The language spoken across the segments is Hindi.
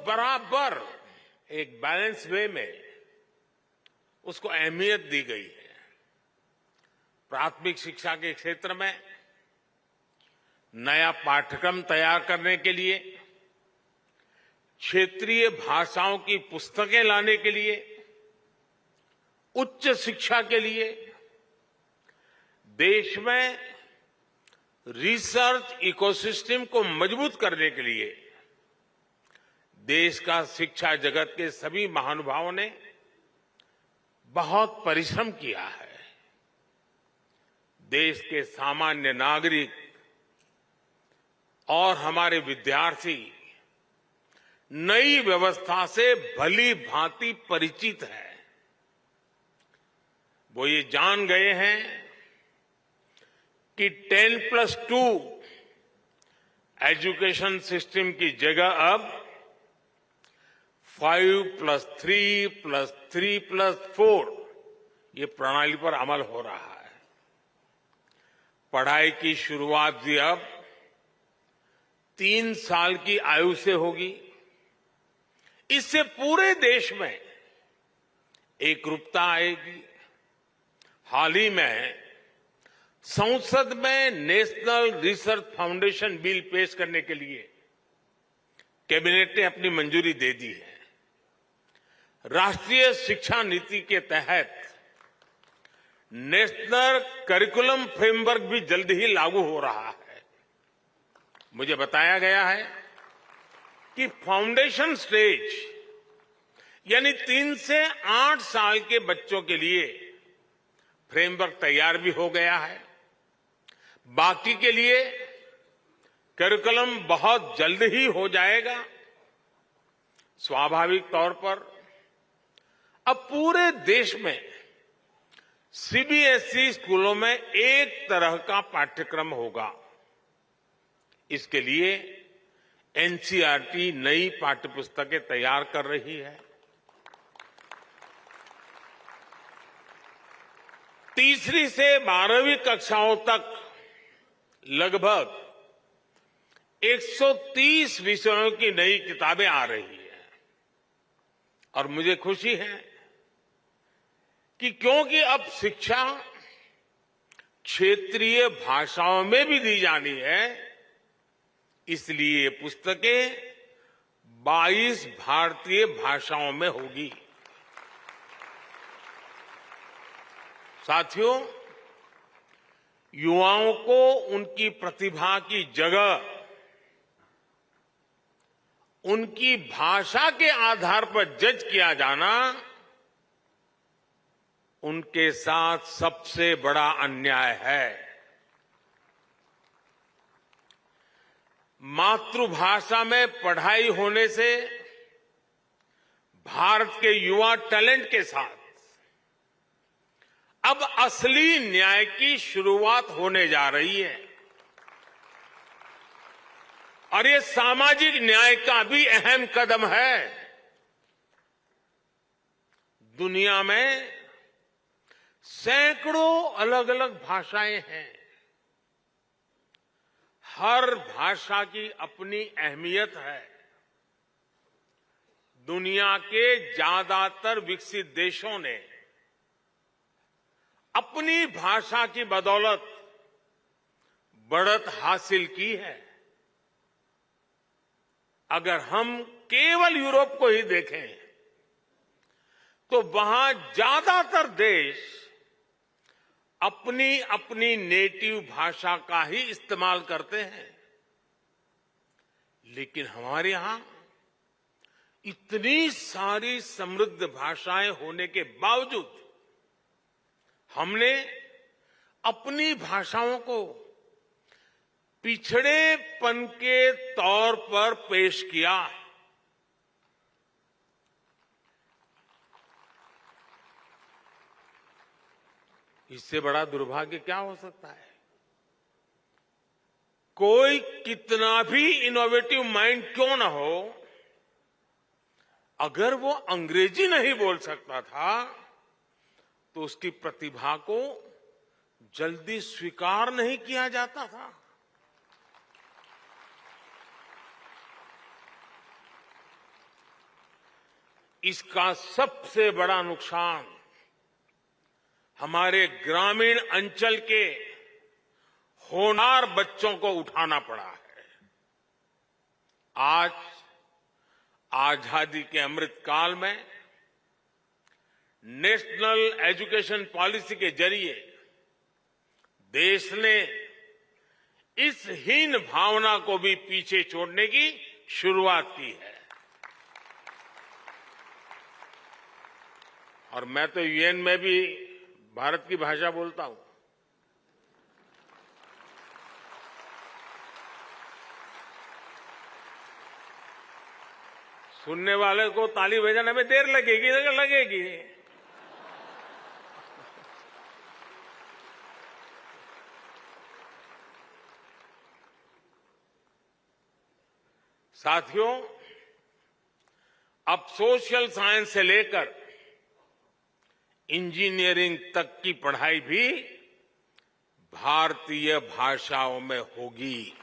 बराबर एक बैलेंस वे में उसको अहमियत दी गई है। प्राथमिक शिक्षा के क्षेत्र में नया पाठ्यक्रम तैयार करने के लिए, क्षेत्रीय भाषाओं की पुस्तकें लाने के लिए, उच्च शिक्षा के लिए, देश में रिसर्च इकोसिस्टम को मजबूत करने के लिए देश का शिक्षा जगत के सभी महानुभावों ने बहुत परिश्रम किया है। देश के सामान्य नागरिक और हमारे विद्यार्थी नई व्यवस्था से भली भांति परिचित है। वो ये जान गए हैं कि 10+2 एजुकेशन सिस्टम की जगह अब 5+3+3+4 ये प्रणाली पर अमल हो रहा है। पढ़ाई की शुरुआत भी अब 3 साल की आयु से होगी। इससे पूरे देश में एकरूपता आएगी। हाल ही में संसद में नेशनल रिसर्च फाउंडेशन बिल पेश करने के लिए कैबिनेट ने अपनी मंजूरी दे दी है। राष्ट्रीय शिक्षा नीति के तहत नेशनल करिकुलम फ्रेमवर्क भी जल्द ही लागू हो रहा है। मुझे बताया गया है कि फाउंडेशन स्टेज यानी 3 से 8 साल के बच्चों के लिए फ्रेमवर्क तैयार भी हो गया है। बाकी के लिए करिकुलम बहुत जल्द ही हो जाएगा। स्वाभाविक तौर पर अब पूरे देश में सीबीएसई स्कूलों में एक तरह का पाठ्यक्रम होगा। इसके लिए एनसीईआरटी नई पाठ्यपुस्तकें तैयार कर रही है। तीसरी से 12वीं कक्षाओं तक लगभग 130 विषयों की नई किताबें आ रही हैं और मुझे खुशी है कि क्योंकि अब शिक्षा क्षेत्रीय भाषाओं में भी दी जानी है, इसलिए ये पुस्तकें 22 भारतीय भाषाओं में होगी। साथियों, युवाओं को उनकी प्रतिभा की जगह उनकी भाषा के आधार पर जज किया जाना उनके साथ सबसे बड़ा अन्याय है। मातृभाषा में पढ़ाई होने से भारत के युवा टैलेंट के साथ अब असली न्याय की शुरुआत होने जा रही है और ये सामाजिक न्याय का भी अहम कदम है। दुनिया में सैकड़ों अलग अलग भाषाएं हैं। हर भाषा की अपनी अहमियत है। दुनिया के ज्यादातर विकसित देशों ने अपनी भाषा की बदौलत बढ़त हासिल की है। अगर हम केवल यूरोप को ही देखें तो वहां ज्यादातर देश अपनी अपनी नेटिव भाषा का ही इस्तेमाल करते हैं, लेकिन हमारे यहां इतनी सारी समृद्ध भाषाएं होने के बावजूद हमने अपनी भाषाओं को पिछड़ेपन के तौर पर पेश किया। इससे बड़ा दुर्भाग्य क्या हो सकता है? कोई कितना भी इनोवेटिव माइंड क्यों ना हो, अगर वो अंग्रेजी नहीं बोल सकता था तो उसकी प्रतिभा को जल्दी स्वीकार नहीं किया जाता था। इसका सबसे बड़ा नुकसान हमारे ग्रामीण अंचल के होनहार बच्चों को उठाना पड़ा है। आज आजादी के अमृत काल में नेशनल एजुकेशन पॉलिसी के जरिए देश ने इस हीन भावना को भी पीछे छोड़ने की शुरुआत की है। और मैं तो यूएन में भी भारत की भाषा बोलता हूं। सुनने वाले को ताली बजाने में देर लगेगी लगेगी। साथियों, अब सोशल साइंस से लेकर इंजीनियरिंग तक की पढ़ाई भी भारतीय भाषाओं में होगी।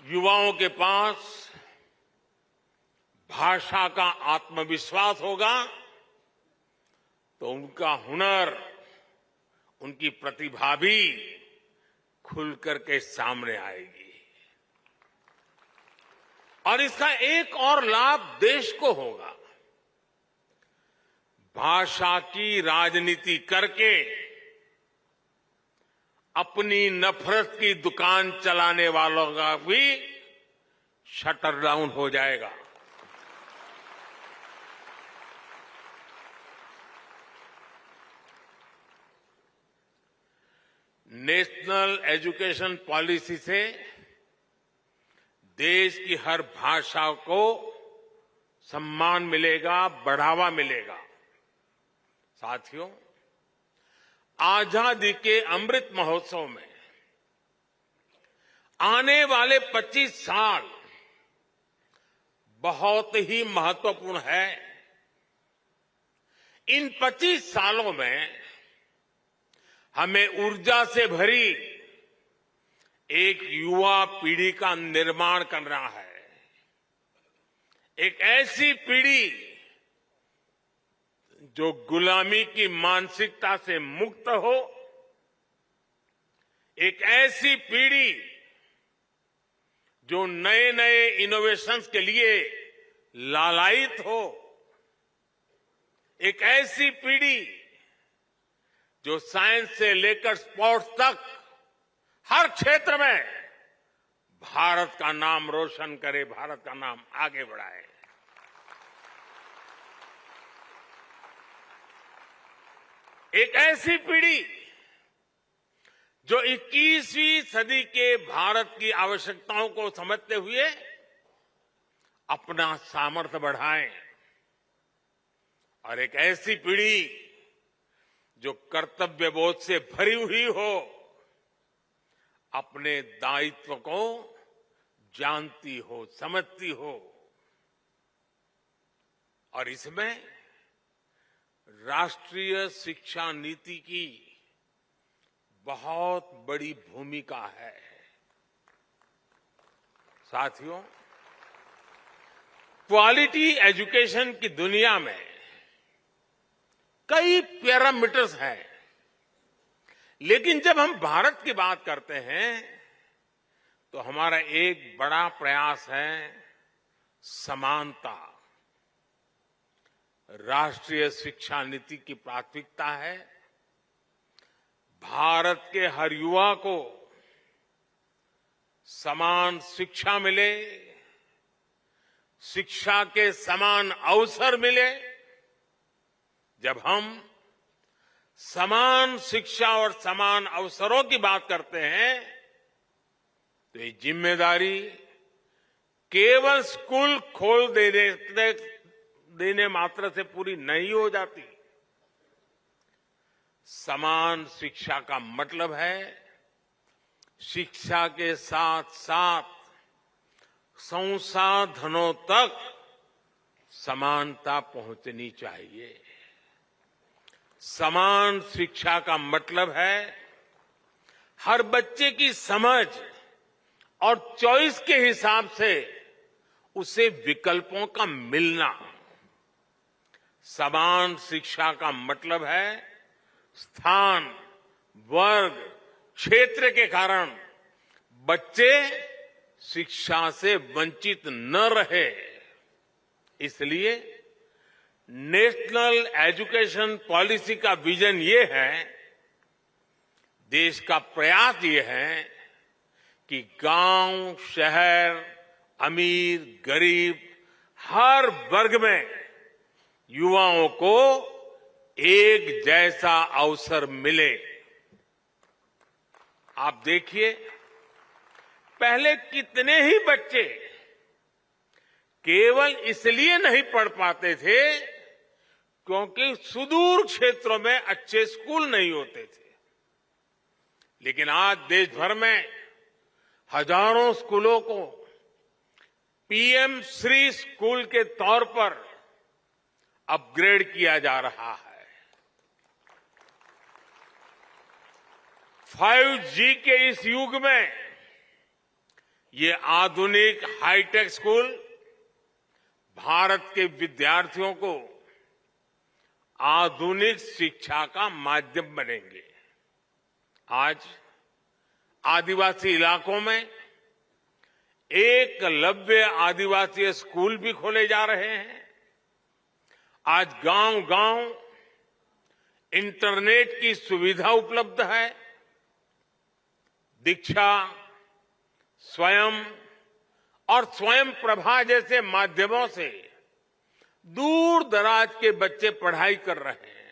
युवाओं के पास भाषा का आत्मविश्वास होगा तो उनका हुनर, उनकी प्रतिभा भी खुलकर के सामने आएगी। और इसका एक और लाभ देश को होगा। भाषा की राजनीति करके अपनी नफरत की दुकान चलाने वालों का भी शटर डाउन हो जाएगा। नेशनल एजुकेशन पॉलिसी से देश की हर भाषा को सम्मान मिलेगा, बढ़ावा मिलेगा। साथियों, आजादी के अमृत महोत्सव में आने वाले 25 साल बहुत ही महत्वपूर्ण है। इन 25 सालों में हमें ऊर्जा से भरी एक युवा पीढ़ी का निर्माण करना है। एक ऐसी पीढ़ी जो गुलामी की मानसिकता से मुक्त हो, एक ऐसी पीढ़ी जो नए नए इनोवेशंस के लिए लालायित हो, एक ऐसी पीढ़ी जो साइंस से लेकर स्पोर्ट्स तक हर क्षेत्र में भारत का नाम रोशन करे, भारत का नाम आगे बढ़ाए। एक ऐसी पीढ़ी जो 21वीं सदी के भारत की आवश्यकताओं को समझते हुए अपना सामर्थ्य बढ़ाए, और एक ऐसी पीढ़ी जो कर्तव्य बोध से भरी हुई हो, अपने दायित्व को जानती हो, समझती हो। और इसमें राष्ट्रीय शिक्षा नीति की बहुत बड़ी भूमिका है। साथियों, क्वालिटी एजुकेशन की दुनिया में कई पैरामीटर्स हैं, लेकिन जब हम भारत की बात करते हैं तो हमारा एक बड़ा प्रयास है समानता। राष्ट्रीय शिक्षा नीति की प्राथमिकता है भारत के हर युवा को समान शिक्षा मिले, शिक्षा के समान अवसर मिले। जब हम समान शिक्षा और समान अवसरों की बात करते हैं तो ये जिम्मेदारी केवल स्कूल खोल देने मात्र से पूरी नहीं हो जाती। समान शिक्षा का मतलब है शिक्षा के साथ साथ संसाधनों तक समानता पहुंचनी चाहिए। समान शिक्षा का मतलब है हर बच्चे की समझ और चॉइस के हिसाब से उसे विकल्पों का मिलना। समान शिक्षा का मतलब है स्थान, वर्ग, क्षेत्र के कारण बच्चे शिक्षा से वंचित न रहे। इसलिए नेशनल एजुकेशन पॉलिसी का विजन ये है, देश का प्रयास ये है कि गांव, शहर, अमीर, गरीब, हर वर्ग में युवाओं को एक जैसा अवसर मिले। आप देखिए, पहले कितने ही बच्चे केवल इसलिए नहीं पढ़ पाते थे क्योंकि सुदूर क्षेत्रों में अच्छे स्कूल नहीं होते थे। लेकिन आज देश भर में हजारों स्कूलों को पीएम श्री स्कूल के तौर पर अपग्रेड किया जा रहा है। 5G के इस युग में ये आधुनिक हाईटेक स्कूल भारत के विद्यार्थियों को आधुनिक शिक्षा का माध्यम बनेंगे। आज आदिवासी इलाकों में एकलव्य आदिवासी स्कूल भी खोले जा रहे हैं। आज गांव-गांव इंटरनेट की सुविधा उपलब्ध है। दीक्षा, स्वयं और स्वयं प्रभा जैसे माध्यमों से दूर दराज के बच्चे पढ़ाई कर रहे हैं।